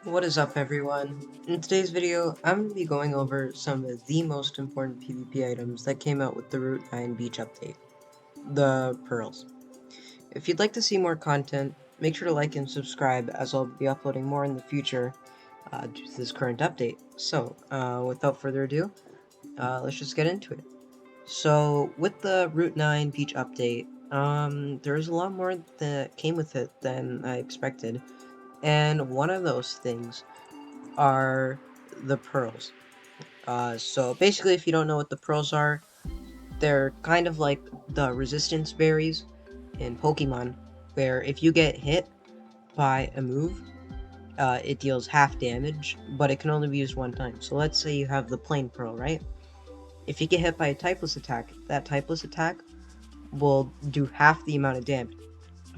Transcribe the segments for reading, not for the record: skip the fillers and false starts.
What is up, everyone? In today's video, I'm going to be going over some of the most important PvP items that came out with the Route 9 Beach update, the Pearls. If you'd like to see more content, make sure to like and subscribe, as I'll be uploading more in the future due to this current update. So, without further ado, let's just get into it. So, with the Route 9 Beach update, there's a lot more that came with it than I expected, and one of those things are the pearls. So basically, if you don't know what the pearls are, they're kind of like the resistance berries in Pokemon, where if you get hit by a move, it deals half damage, but it can only be used one time. So let's say you have the plain pearl, right? If you get hit by a typeless attack, that typeless attack will do half the amount of damage,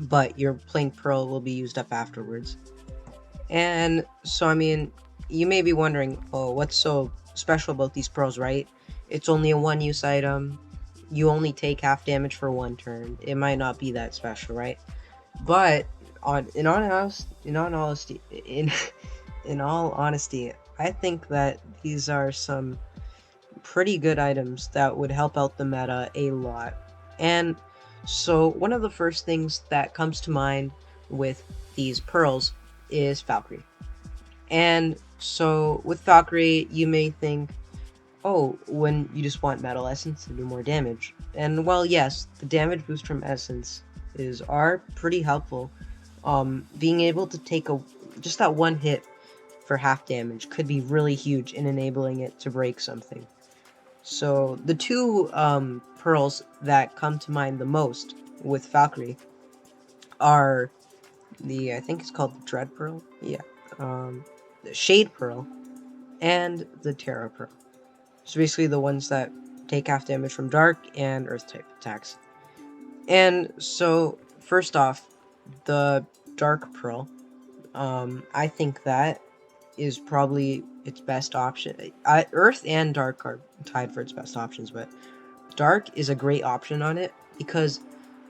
but your plain pearl will be used up afterwards. And so, I mean, you may be wondering, oh, what's so special about these pearls, right? It's only a one-use item. You only take half damage for one turn. It might not be that special, right? But in all honesty, I think that these are some pretty good items that would help out the meta a lot. And so one of the first things that comes to mind with these pearls is Valkyrie. And so with Valkyrie, you may think, oh, when you just want Metal Essence to do more damage. And while yes, the damage boost from Essence are pretty helpful, being able to take just that one hit for half damage could be really huge in enabling it to break something. So the two pearls that come to mind the most with Valkyrie are I think it's called the Dread Pearl, yeah, the Shade Pearl, and the Terra Pearl. So basically the ones that take half damage from Dark and Earth type attacks. And so first off, the Dark Pearl, I think that is probably its best option. Earth and Dark are tied for its best options, but Dark is a great option on it because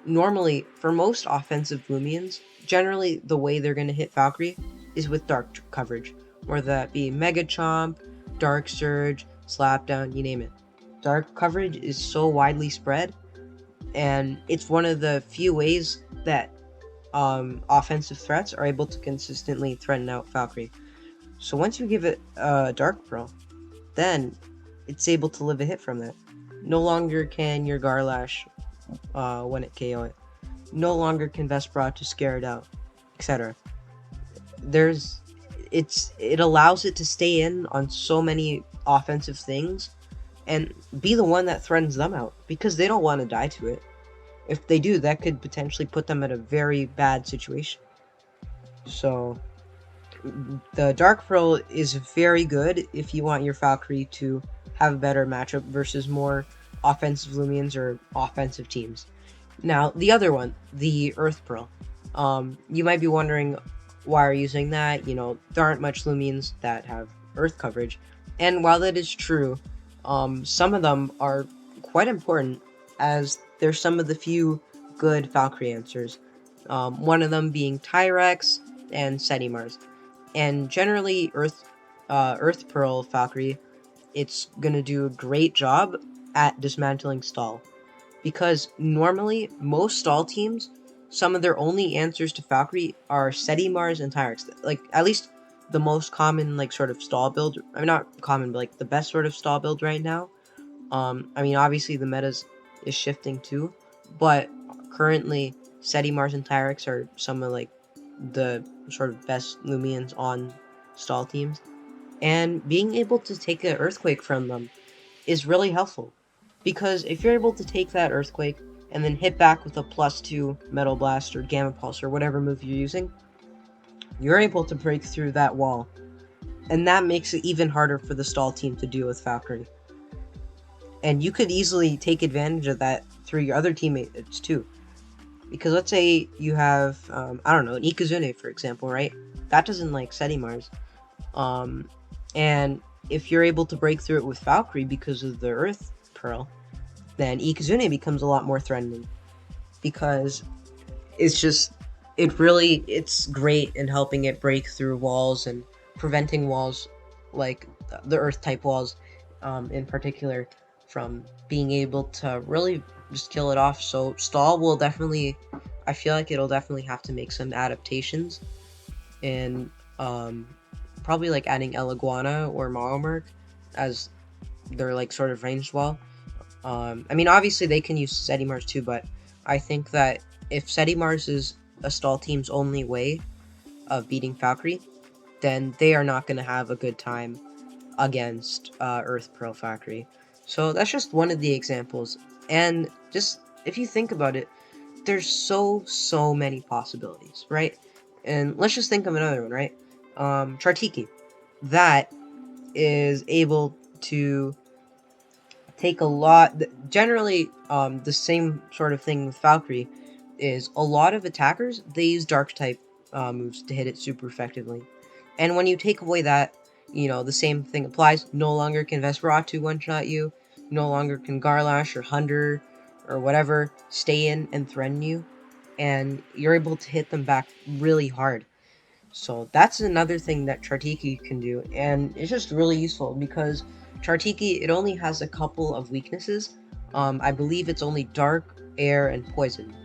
normally, for most offensive Loomians, generally the way they're going to hit Valkyrie is with Dark coverage, whether that be Mega Chomp, Dark Surge, Slapdown, you name it. Dark coverage is so widely spread, and it's one of the few ways that offensive threats are able to consistently threaten out Valkyrie. So once you give it a Dark Pearl, then it's able to live a hit from that. No longer can your Garlash when it KO it. No longer can Vespra to scare it out, etc. It allows it to stay in on so many offensive things and be the one that threatens them out because they don't want to die to it. If they do, that could potentially put them at a very bad situation. So the Dark Pearl is very good if you want your Valkyrie to have a better matchup versus more offensive Loomians or offensive teams. Now, the other one, the Earth Pearl. You might be wondering why are you using that? You know, there aren't much Loomians that have Earth coverage. And while that is true, some of them are quite important as they're some of the few good Valkyrie answers. One of them being Tyrex and Setimars. And generally, Earth Pearl Valkyrie, it's gonna do a great job at dismantling stall. Because normally, most stall teams, some of their only answers to Valkyrie are Setimars and Tyrex. Like, at least the most common, like, sort of stall build. I mean, not common, but, like, the best sort of stall build right now. I mean, obviously, the meta is shifting too. But currently, Setimars and Tyrex are some of, like, the sort of best Loomians on stall teams. And being able to take an Earthquake from them is really helpful. Because if you're able to take that Earthquake and then hit back with a +2 Metal Blast or Gamma Pulse or whatever move you're using, you're able to break through that wall. And that makes it even harder for the stall team to deal with Valkyrie. And you could easily take advantage of that through your other teammates too. Because let's say you have, I don't know, an Ikazune, for example, right? That doesn't like Setimars. And if you're able to break through it with Valkyrie because of the Earth Pearl, then Ikazune becomes a lot more threatening. Because it's great in helping it break through walls and preventing walls, like the earth type walls, in particular, from being able to really just kill it off. So stall will definitely, I feel like it'll definitely have to make some adaptations, and probably like adding Eliguana or Maomerc as their like sort of ranged wall. I mean, obviously they can use Seti Mars too, but I think that if Seti Mars is a stall team's only way of beating Valkyrie, then they are not going to have a good time against Earth Pearl Valkyrie. So that's just one of the examples. And just if you think about it, there's so many possibilities, right? And let's just think of another one, right? Chartiki. That is able to take a lot. Generally, the same sort of thing with Valkyrie is a lot of attackers, they use dark type moves to hit it super effectively. And when you take away that, the same thing applies. No longer can Vesperatu one-shot you. No longer can Garlash or Hunter or whatever stay in and threaten you. And you're able to hit them back really hard. So that's another thing that Chartiki can do, and it's just really useful because Chartiki, it only has a couple of weaknesses. I believe it's only Dark, Air, and Poison.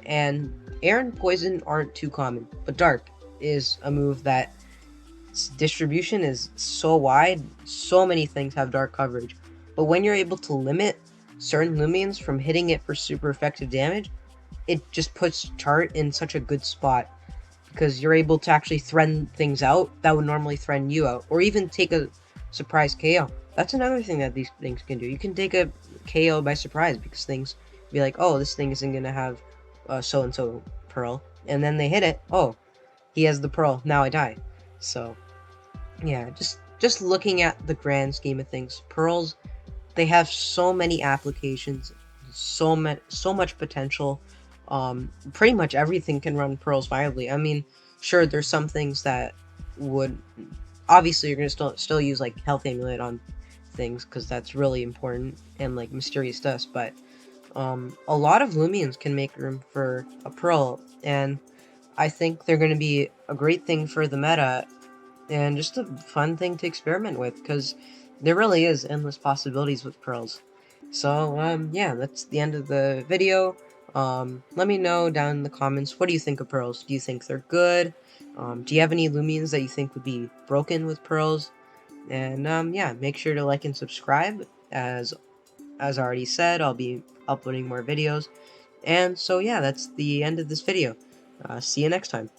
And Air and Poison aren't too common, but Dark is a move that its distribution is so wide, so many things have Dark coverage. But when you're able to limit certain Loomians from hitting it for super effective damage, it just puts Chart in such a good spot, because you're able to actually threaten things out that would normally threaten you out, or even take a surprise KO. That's another thing that these things can do. You can take a KO by surprise because things be like, oh, this thing isn't gonna have so and so pearl, and then they hit it. Oh, he has the pearl. Now I die. So yeah, just looking at the grand scheme of things, pearls, they have so many applications, so much potential. Pretty much everything can run pearls viably. I mean, sure, there's some things that would, obviously you're gonna still use like health amulet on things because that's really important, and like mysterious dust, but a lot of Loomians can make room for a pearl, and I think they're gonna be a great thing for the meta and just a fun thing to experiment with, because there really is endless possibilities with pearls. So yeah, that's the end of the video. Let me know down in the comments, what do you think of pearls? Do you think they're good? Do you have any Loomians that you think would be broken with pearls? And yeah, make sure to like and subscribe. As already said, I'll be uploading more videos. And so yeah, that's the end of this video. See you next time.